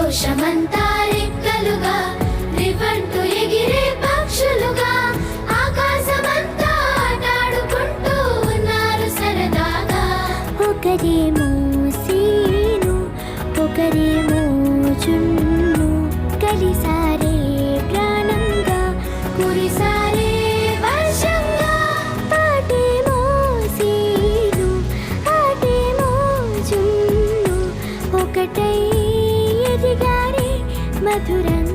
సంతోషమంతా రెక్కలుగా రివంటూ ఎగిరే పక్షులుగా ఆకాశమంతా ఆటాడుకుంటూ ఉన్నారు సరదాగా. ఒకరేమో సీను ఒకరేమో జున్ను కలిసారే ప్రాణంగా కురిసారే వర్షంగా. పాటేమో సీను ఆటేమో జున్ను ఒకటై ఎదిగారే మధురంగా.